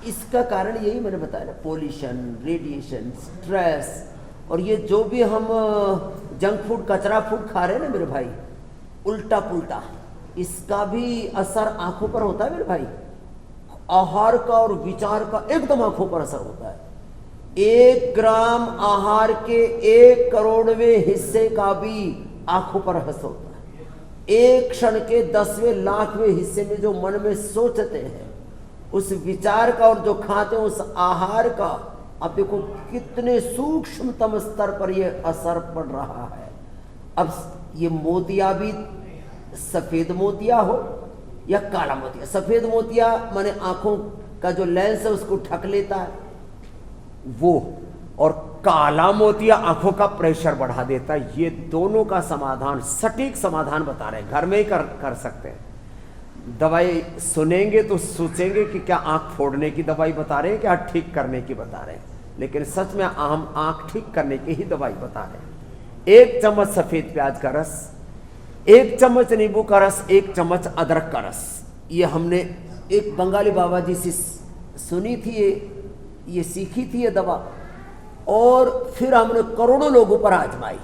इसका कारण यही मैंने बताया ना, पोल्यूशन, रेडिएशन, स्ट्रेस, और ये जो भी हम जंक फूड, कचरा फूड खा रहे हैं ना मेरे भाई, उल्टा पुल्टा, इसका भी असर आंखों पर होता है मेरे भाई। आहार का और विचार का एकदम आंखों पर असर होता है। 1 ग्राम आहार के 1 करोड़वें हिस्से का भी आंखों पर असर होता है। 1 क्षण के 10वें लाखवें हिस्से में जो मन में सोचते हैं, उस विचार का और जो खाते हैं उस आहार का, अब देखो कितने सूक्ष्मतम स्तर पर यह असर पड़ रहा है। अब ये मोतिया भी सफेद मोतिया हो या काला मोतिया, सफेद मोतिया माने आंखों का जो लेंस है उसको ढक लेता है वो, और काला मोतिया आंखों का प्रेशर बढ़ा देता है। ये दोनों का समाधान, सटीक समाधान बता रहे हैं, घर में ही कर सकते हैं। दवाई सुनेंगे तो सोचेंगे कि क्या आंख फोड़ने की दवाई बता रहे हैं, क्या ठीक करने की बता रहे हैं, लेकिन सच में हम आंख ठीक करने की ही दवाई बता रहे हैं। 1 चम्मच सफेद प्याज का रस, 1 चम्मच नींबू का रस, 1 चम्मच अदरक का रस, ये हमने एक बंगाली बाबा जी से सुनी थी, ये सीखी थी ये दवा, और फिर हमने करोड़ों लोगों पर आजमाई,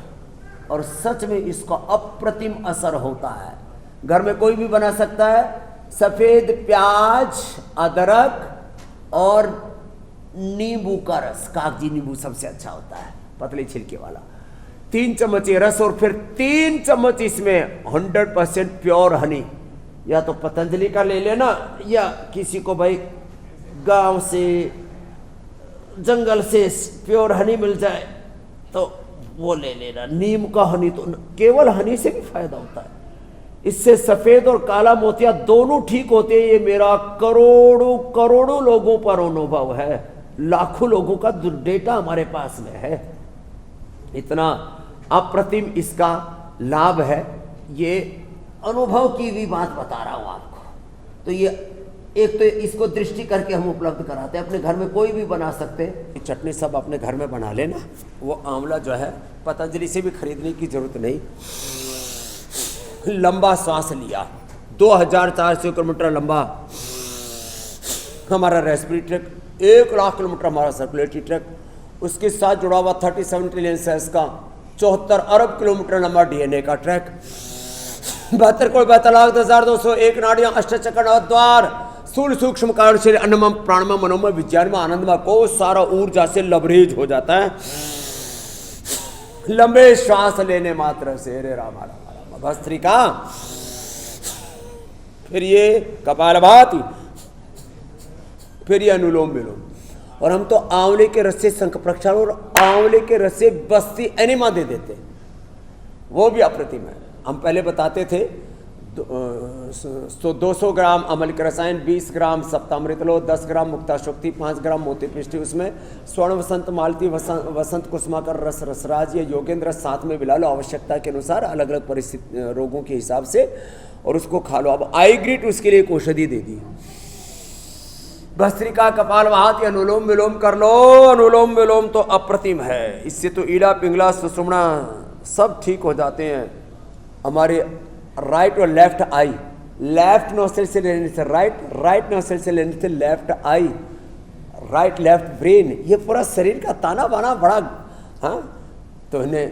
और सच में इसका अप्रतिम असर होता है। घर में कोई भी बना सकता है। सफेद प्याज, अदरक और नींबू का रस, कागजी नींबू सबसे अच्छा होता है, पतले छिलके वाला। 3 चम्मच ये रस, और फिर 3 चम्मच इसमें 100% प्योर हनी, या तो पतंजलि का ले लेना, या किसी को भाई गांव से, जंगल से प्योर हनी मिल जाए तो वो ले लेना। नीम का हनी तो केवल हनी से भी फायदा होता है। इससे सफेद और काला मोतिया दोनों ठीक होते हैं। ये मेरा करोड़ों करोड़ों लोगों पर अनुभव है, लाखों लोगों का डेटा हमारे पास में है। इतना अप्रतिम इसका लाभ है, ये अनुभव की भी बात बता रहा हूं आपको। तो ये एक तो इसको दृष्टि करके हम उपलब्ध कराते हैं, अपने घर में कोई भी बना सकते हैं। चटनी सब अपने घर में बना लेना। वो आंवला जो है पतंजलि से भी खरीदने की जरूरत नहीं। लंबा श्वास लिया, 2400 किलोमीटर लंबा हमारा रेस्पिरेटरी ट्रैक, 1 लाख किलोमीटर हमारा सर्कुलेटरी ट्रैक, उसके साथ जुड़ा हुआ 37 ट्रिलियन सेल्स का 74 अरब किलोमीटर लंबा डीएनए का ट्रैक, 72,72,10,201 नाड़ियां, अष्टचक्र, नवद्वार, स्थूल सूक्ष्म कारण शरीर, अन्नमय प्राणमय मनोमय विज्ञानमय आनंदमय को सारा ऊर्जा से लबरेज हो जाता है लंबे श्वास लेने मात्र से। रे राम राम राम भस्त्रिका, फिर ये कपालभाति, फिर ये अनुलोम विलोम। और हम तो आंवले के रस से शंख प्रक्षालन और आंवले के रस से बस्ती एनिमा दे देते, वो भी अप्रतिम है। हम पहले बताते थे 200 ग्राम अमलिक रसायन, 20 ग्राम सप्तामृत लो, 10 ग्राम मुक्ता शक्ति, 5 ग्राम मोती पिष्टि, उसमें स्वर्ण वसंत मालती वसंत कुसुमाकर रस रसराज या योगेंद्र साथ में मिला लो आवश्यकता के अनुसार अलग अलग परिस्थिति रोगों के हिसाब से, और उसको खा लो। अब आई ग्रीट उसके लिए एक औषधि दे दी। भस्त्रिका, कपालभाति, अनुलोम विलोम कर लो। अनुलोम विलोम तो अप्रतिम है, इससे तो ईड़ा पिंगला सुषुम्ना सब ठीक हो जाते हैं। हमारे राइट और लेफ्ट आई, लेफ्ट नोस्ट्रिल से लेने से राइट, राइट नोस्ट्रिल से लेने से लेफ्ट आई, राइट लेफ्ट ब्रेन, ये पूरा शरीर का ताना बाना बड़ा, हाँ तो इन्हें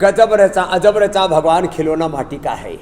गजब रचा अजब रचा भगवान खिलौना माटी का है।